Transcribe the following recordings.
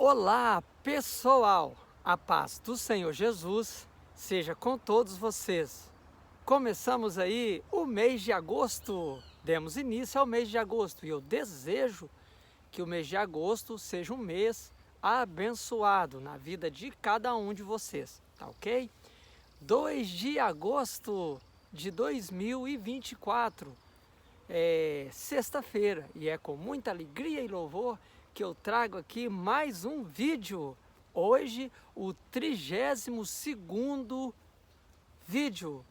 Olá, pessoal! A paz do Senhor Jesus seja com todos vocês. Começamos aí o mês de agosto. Demos início ao mês de agosto e eu desejo que o mês de agosto seja um mês abençoado na vida de cada um de vocês, tá ok? 2 de agosto de 2024, sexta-feira, e é com muita alegria e louvor que eu trago aqui mais um vídeo. Hoje, o 32º vídeo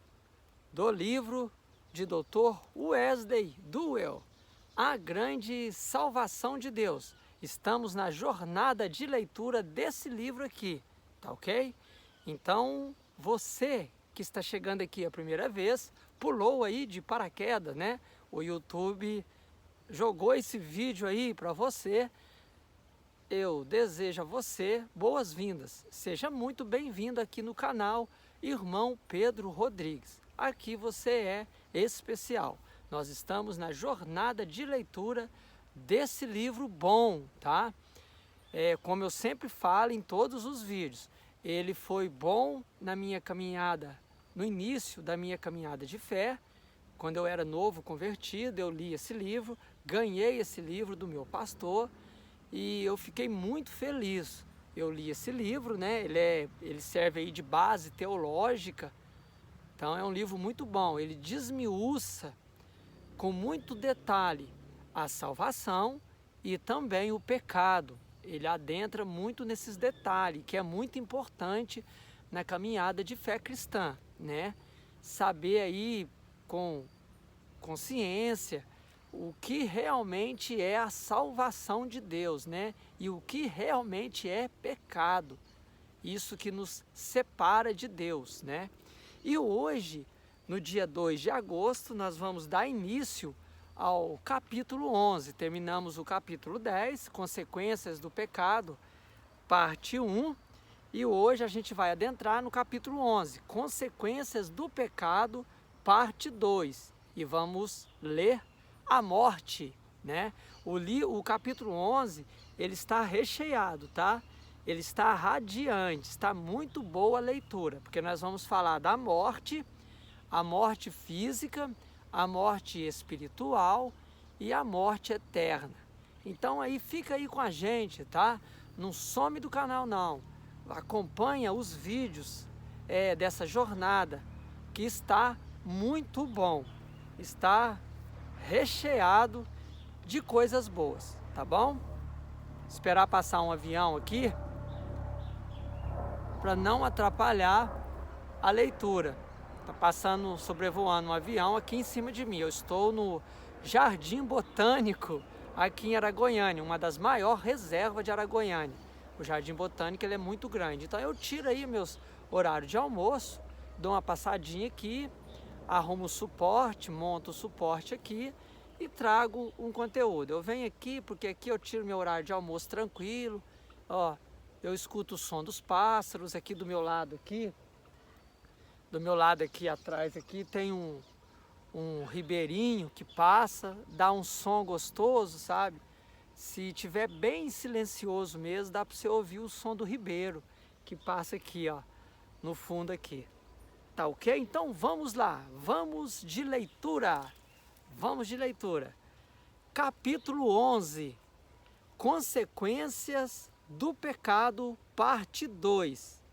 do livro de Dr. Wesley Duewel, A Grande Salvação de Deus. Estamos na jornada de leitura desse livro aqui, tá ok? Então, você que está chegando aqui a primeira vez, pulou aí de paraquedas, né? O YouTube jogou esse vídeo aí para você. Eu desejo a você boas-vindas. Seja muito bem-vindo aqui no canal Irmão Pedro Rodrigues. Aqui você é especial. Nós estamos na jornada de leitura desse livro bom, tá? Como eu sempre falo em todos os vídeos, ele foi bom na minha caminhada, no início da minha caminhada de fé. Quando eu era novo, convertido, eu li esse livro, ganhei esse livro do meu pastor e eu fiquei muito feliz. Eu li esse livro, né? Ele serve aí de base teológica, então é um livro muito bom. Ele desmiuça com muito detalhe a salvação e também o pecado. Ele adentra muito nesses detalhes, que é muito importante na caminhada de fé cristã, né? Saber aí com consciência o que realmente é a salvação de Deus, né? E o que realmente é pecado. Isso que nos separa de Deus, né? E hoje, no dia 2 de agosto, nós vamos dar início ao capítulo 11. Terminamos o capítulo 10, Consequências do Pecado, parte 1. E hoje a gente vai adentrar no capítulo 11, Consequências do Pecado, parte 2. E vamos ler a morte, né? O capítulo 11, ele está recheado, tá? Ele está radiante, está muito boa a leitura, porque nós vamos falar da morte, a morte física, a morte espiritual e a morte eterna. Então aí fica aí com a gente, tá? Não some do canal não. Acompanha os vídeos dessa jornada, que está muito bom. Está recheado de coisas boas, tá bom? Esperar passar um avião aqui para não atrapalhar a leitura. Tá passando, sobrevoando um avião aqui em cima de mim. Eu estou no Jardim Botânico aqui em Araguaiânia, uma das maiores reservas de Araguaiânia. O Jardim Botânico, ele é muito grande. Então eu tiro aí meus horários de almoço, dou uma passadinha aqui, arrumo o suporte, monto o suporte aqui e trago um conteúdo. Eu venho aqui porque aqui eu tiro meu horário de almoço tranquilo. Ó, eu escuto o som dos pássaros aqui do meu lado aqui. Do meu lado aqui atrás aqui tem um ribeirinho que passa, dá um som gostoso, sabe? Se tiver bem silencioso mesmo, dá para você ouvir o som do ribeiro que passa aqui, ó, no fundo aqui. Tá ok? Então vamos lá, vamos de leitura. Vamos de leitura. Capítulo 11. Consequências do pecado, parte 2.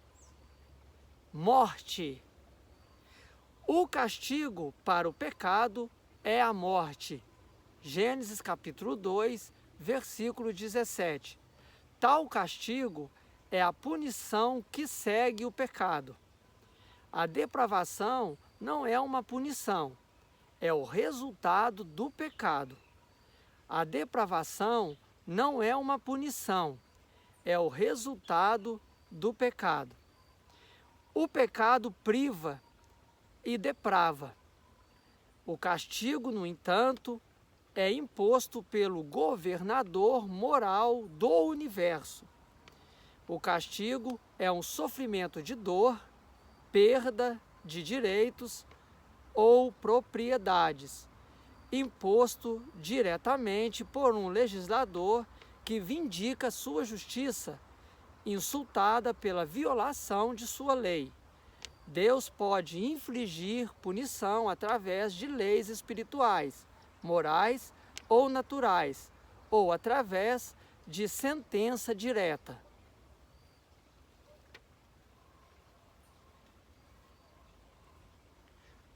Morte. O castigo para o pecado é a morte. Gênesis capítulo 2, versículo 17. Tal castigo é a punição que segue o pecado. A depravação não é uma punição, é o resultado do pecado. A depravação não é uma punição, é o resultado do pecado. O pecado priva e deprava. O castigo, no entanto, é imposto pelo governador moral do universo. O castigo é um sofrimento de dor, perda de direitos ou propriedades, imposto diretamente por um legislador que vindica sua justiça insultada pela violação de sua lei. Deus pode infligir punição através de leis espirituais, morais ou naturais, ou através de sentença direta.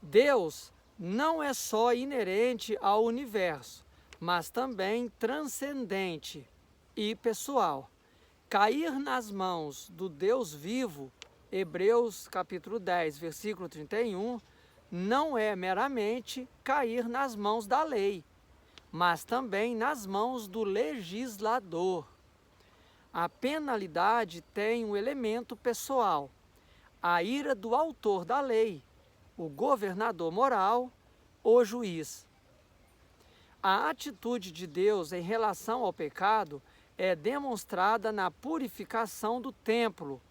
Deus não é só inerente ao universo, mas também transcendente e pessoal. Cair nas mãos do Deus vivo, Hebreus capítulo 10, versículo 31, não é meramente cair nas mãos da lei, mas também nas mãos do legislador. A penalidade tem um elemento pessoal, a ira do autor da lei, o governador moral, o juiz. A atitude de Deus em relação ao pecado é demonstrada na purificação do templo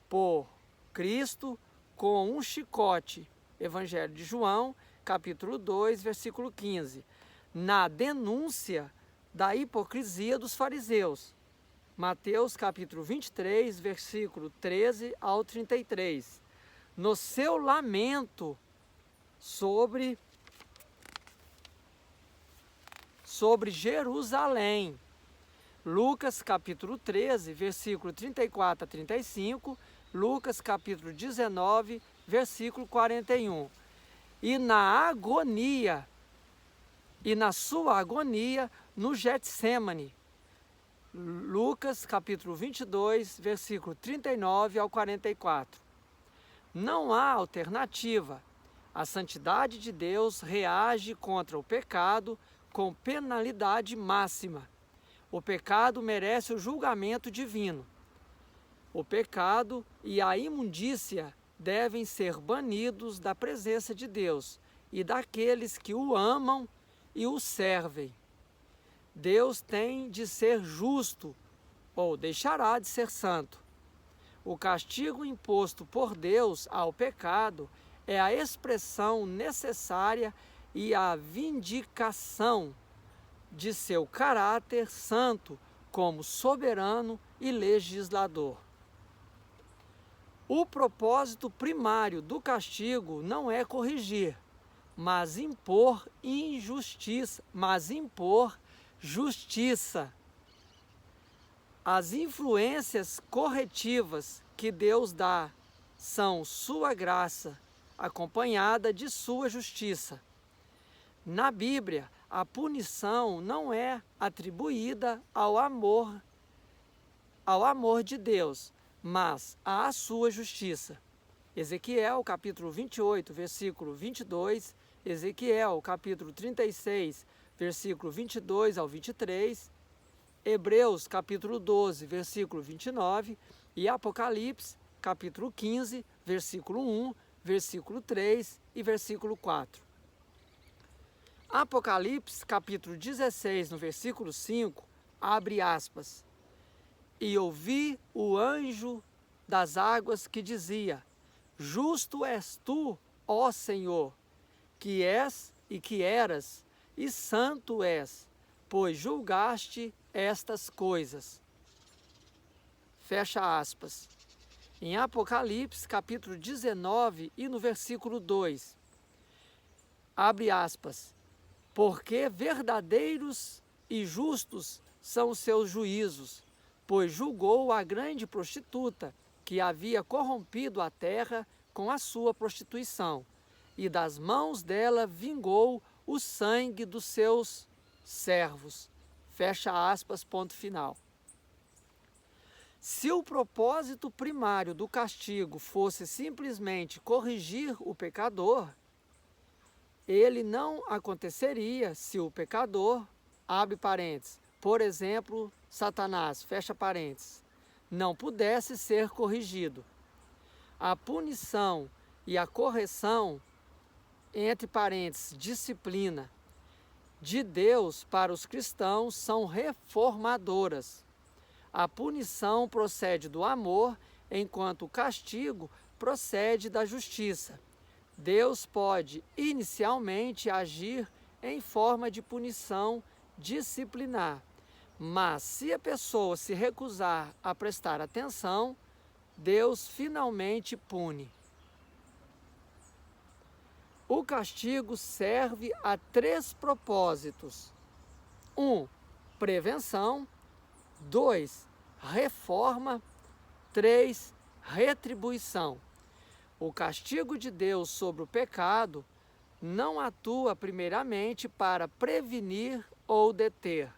por Cristo com um chicote, Evangelho de João, capítulo 2, versículo 15, na denúncia da hipocrisia dos fariseus, Mateus capítulo 23, versículo 13 ao 33, no seu lamento sobre Jerusalém, Lucas capítulo 13, versículo 34 a 35, Lucas capítulo 19, versículo 41. E na sua agonia no Getsêmani, Lucas capítulo 22, versículo 39 ao 44. Não há alternativa. A santidade de Deus reage contra o pecado com penalidade máxima. O pecado merece o julgamento divino. O pecado e a imundícia devem ser banidos da presença de Deus e daqueles que o amam e o servem. Deus tem de ser justo ou deixará de ser santo. O castigo imposto por Deus ao pecado é a expressão necessária e a vindicação de seu caráter santo como soberano e legislador. O propósito primário do castigo não é corrigir, mas impor justiça. As influências corretivas que Deus dá são sua graça, acompanhada de sua justiça. Na Bíblia, a punição não é atribuída ao amor de Deus, mas à sua justiça. Ezequiel, capítulo 28, versículo 22, Ezequiel, capítulo 36, versículo 22 ao 23, Hebreus, capítulo 12, versículo 29 e Apocalipse, capítulo 15, versículo 1, versículo 3 e versículo 4. Apocalipse, capítulo 16, no versículo 5, abre aspas. E ouvi o anjo das águas que dizia: Justo és tu, ó Senhor, que és e que eras, e santo és, pois julgaste estas coisas. Fecha aspas. Em Apocalipse, capítulo 19 e no versículo 2, abre aspas. Porque verdadeiros e justos são os seus juízos, pois julgou a grande prostituta que havia corrompido a terra com a sua prostituição, e das mãos dela vingou o sangue dos seus servos. Fecha aspas, ponto final. Se o propósito primário do castigo fosse simplesmente corrigir o pecador, ele não aconteceria se o pecador, abre parênteses, por exemplo, Satanás, fecha parênteses, não pudesse ser corrigido. A punição e a correção, entre parênteses, disciplina, de Deus para os cristãos são reformadoras. A punição procede do amor, enquanto o castigo procede da justiça. Deus pode inicialmente agir em forma de punição disciplinar, Mas se a pessoa se recusar a prestar atenção, Deus finalmente pune. O castigo serve a 3 propósitos. 1. Prevenção. 2. Reforma. 3. Retribuição. O castigo de Deus sobre o pecado não atua primeiramente para prevenir ou deter,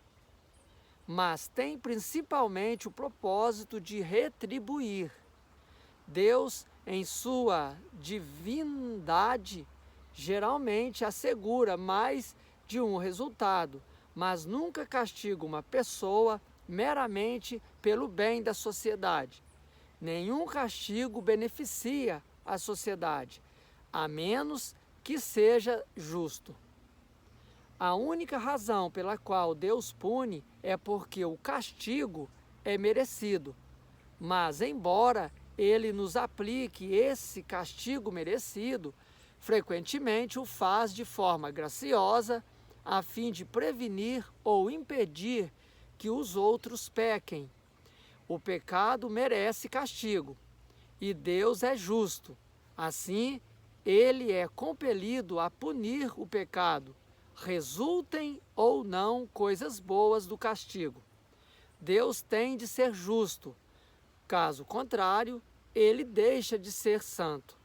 mas tem principalmente o propósito de retribuir. Deus, em sua divindade, geralmente assegura mais de um resultado, mas nunca castiga uma pessoa meramente pelo bem da sociedade. Nenhum castigo beneficia a sociedade, a menos que seja justo. A única razão pela qual Deus pune é porque o castigo é merecido. Mas, embora Ele nos aplique esse castigo merecido, frequentemente o faz de forma graciosa, a fim de prevenir ou impedir que os outros pequem. O pecado merece castigo, e Deus é justo. Assim, Ele é compelido a punir o pecado, resultem ou não coisas boas do castigo. Deus tem de ser justo, caso contrário, Ele deixa de ser santo.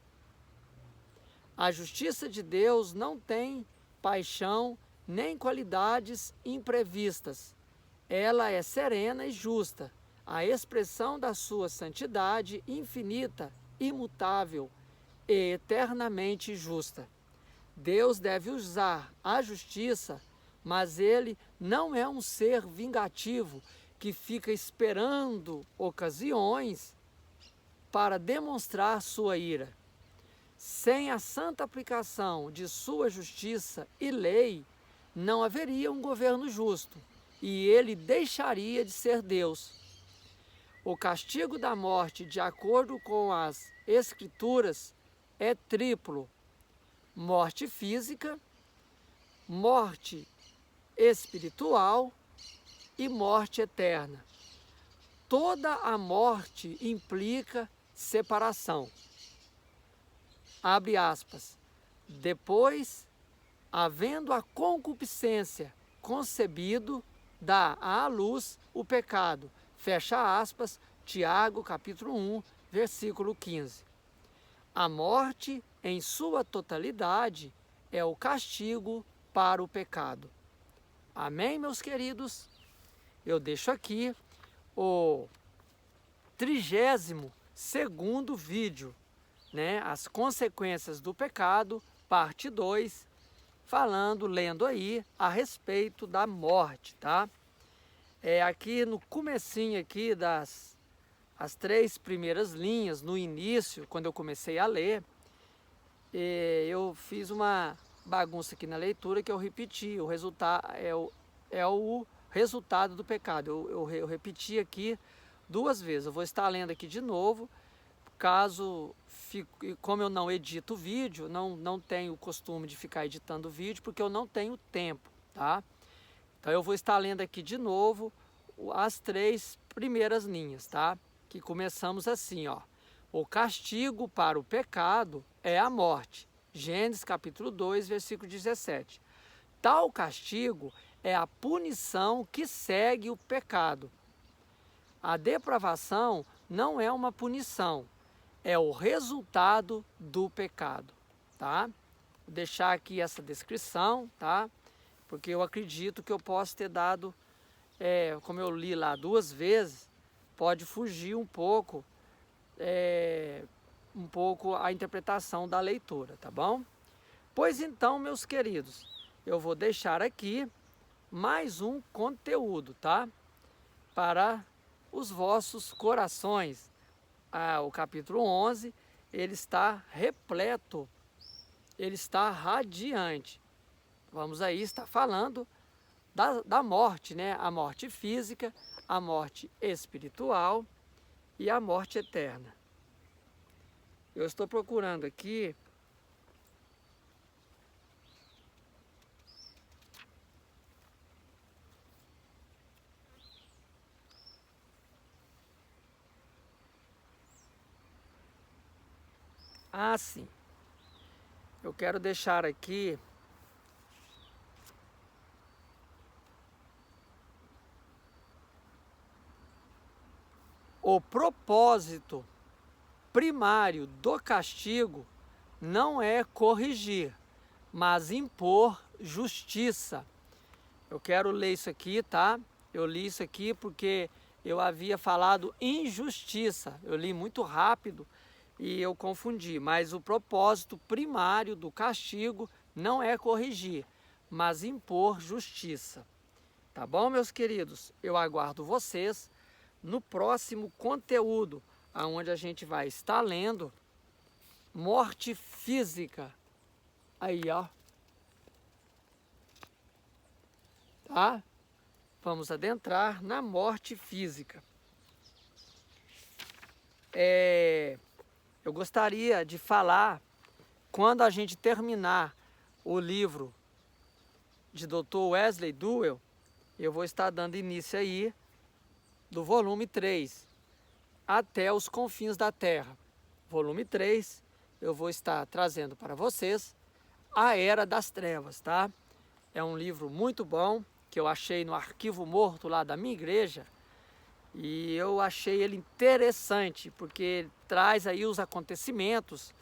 A justiça de Deus não tem paixão nem qualidades imprevistas. Ela é serena e justa, a expressão da sua santidade infinita, imutável e eternamente justa. Deus deve usar a justiça, mas Ele não é um ser vingativo que fica esperando ocasiões para demonstrar sua ira. Sem a santa aplicação de sua justiça e lei, não haveria um governo justo, e Ele deixaria de ser Deus. O castigo da morte, de acordo com as Escrituras, é triplo: morte física, morte espiritual e morte eterna. Toda a morte implica separação. Abre aspas. Depois, havendo a concupiscência concebido, dá à luz o pecado. Fecha aspas, Tiago, capítulo 1, versículo 15. A morte, em sua totalidade, é o castigo para o pecado. Amém, meus queridos? Eu deixo aqui o 32º vídeo, né? As consequências do pecado, parte 2, lendo aí a respeito da morte, tá? Aqui no comecinho aqui as 3 primeiras linhas, no início, quando eu comecei a ler, eu fiz uma bagunça aqui na leitura que eu repeti. O resultado é o resultado do pecado. Eu repeti aqui 2 vezes. Eu vou estar lendo aqui de novo, caso como eu não edito vídeo, não tenho o costume de ficar editando vídeo, porque eu não tenho tempo, tá? Então eu vou estar lendo aqui de novo as 3 primeiras linhas, tá? Que começamos assim, ó. O castigo para o pecado é a morte. Gênesis capítulo 2, versículo 17. Tal castigo é a punição que segue o pecado. A depravação não é uma punição, é o resultado do pecado, tá? Vou deixar aqui essa descrição, tá? Porque eu acredito que eu posso ter dado, como eu li lá 2 vezes, pode fugir um pouco a interpretação da leitura, tá bom? Pois então, meus queridos, eu vou deixar aqui mais um conteúdo, tá? Para os vossos corações. O capítulo 11, ele está repleto, ele está radiante. Vamos aí estar falando da morte, né? A morte física, a morte espiritual e a morte eterna. Eu estou procurando aqui Ah, sim. Eu quero deixar aqui o propósito primário do castigo não é corrigir, mas impor justiça. Eu quero ler isso aqui, tá? Eu li isso aqui porque eu havia falado injustiça. Eu li muito rápido e eu confundi. Mas o propósito primário do castigo não é corrigir, mas impor justiça. Tá bom, meus queridos? Eu aguardo vocês no próximo conteúdo, onde a gente vai estar lendo Morte Física. Aí, ó. Tá? Vamos adentrar na morte física. Eu gostaria de falar, quando a gente terminar o livro de Dr. Wesley Duewel, eu vou estar dando início aí do volume 3, Até os Confins da Terra. Volume 3, eu vou estar trazendo para vocês A Era das Trevas, tá? É um livro muito bom, que eu achei no arquivo morto lá da minha igreja, e eu achei ele interessante, porque ele traz aí os acontecimentos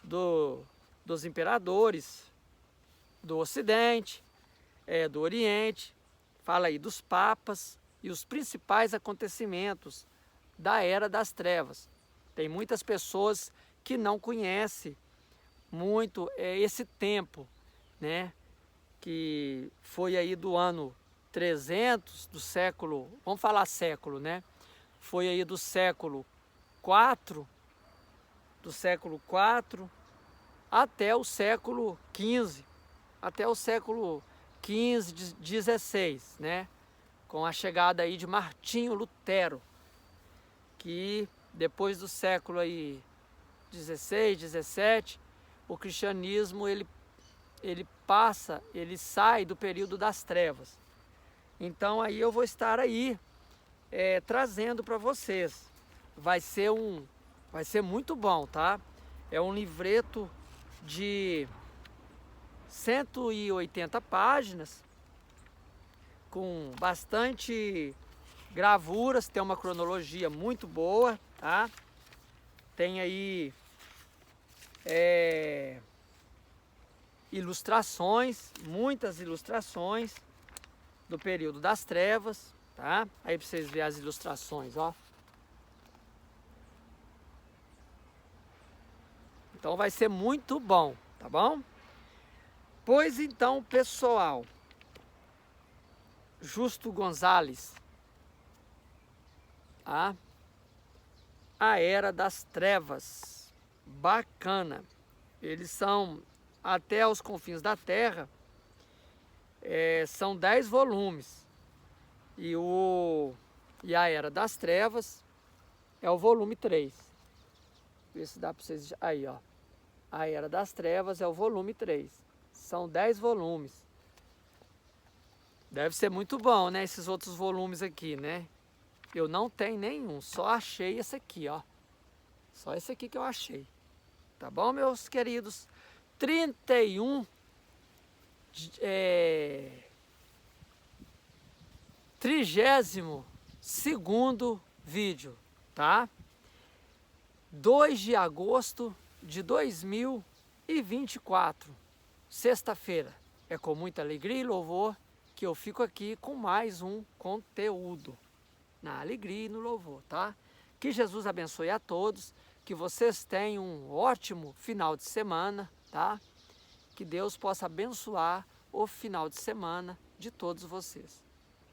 dos imperadores do Ocidente, do Oriente, fala aí dos papas e os principais acontecimentos da Era das Trevas. Tem muitas pessoas que não conhecem muito esse tempo, né? Que foi aí do ano 300 do século, vamos falar século, né? Foi aí do século 4, até o século 15, até o século 15, 16, né? Com a chegada aí de Martinho Lutero, que depois do século aí 16, 17, o cristianismo ele sai do período das trevas. Então aí eu vou estar aí trazendo para vocês. Vai ser muito bom, tá? É um livreto de 180 páginas, com bastante gravuras, tem uma cronologia muito boa, tá? Tem aí ilustrações, muitas ilustrações do período das trevas, tá? Aí para vocês verem as ilustrações, ó. Então vai ser muito bom, tá bom? Pois então, pessoal, Justo Gonzalez, tá? A Era das Trevas, bacana. Eles são Até os Confins da Terra, são 10 volumes. E a Era das Trevas é o volume 3. Vê se dá para vocês... Aí, ó. A Era das Trevas é o volume 3. São 10 volumes. Deve ser muito bom, né? Esses outros volumes aqui, né? Eu não tenho nenhum, só achei esse aqui, ó. Só esse aqui que eu achei. Tá bom, meus queridos? 31 32º vídeo, tá? 2 de agosto de 2024, sexta-feira. É com muita alegria e louvor que eu fico aqui com mais um conteúdo, na alegria e no louvor, tá? Que Jesus abençoe a todos, que vocês tenham um ótimo final de semana, tá? Que Deus possa abençoar o final de semana de todos vocês.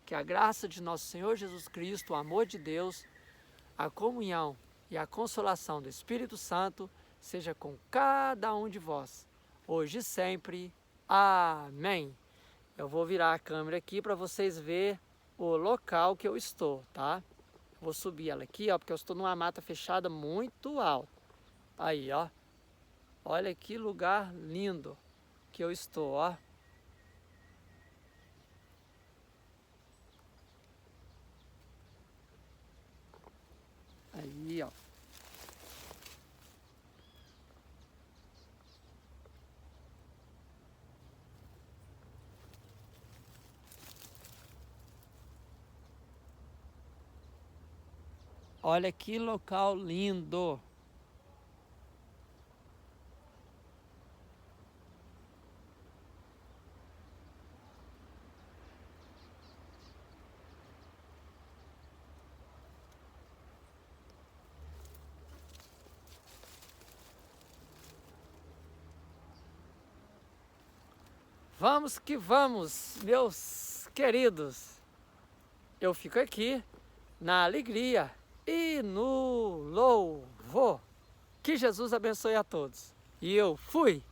Que a graça de nosso Senhor Jesus Cristo, o amor de Deus, a comunhão e a consolação do Espírito Santo seja com cada um de vós, hoje e sempre. Amém. Eu vou virar a câmera aqui para vocês verem o local que eu estou, tá? Vou subir ela aqui, ó, porque eu estou numa mata fechada muito alta. Aí, ó. Olha que lugar lindo que eu estou, ó. Aí, ó. Olha que local lindo! Vamos que vamos, meus queridos. Eu fico aqui na alegria e no louvor. Que Jesus abençoe a todos. E eu fui!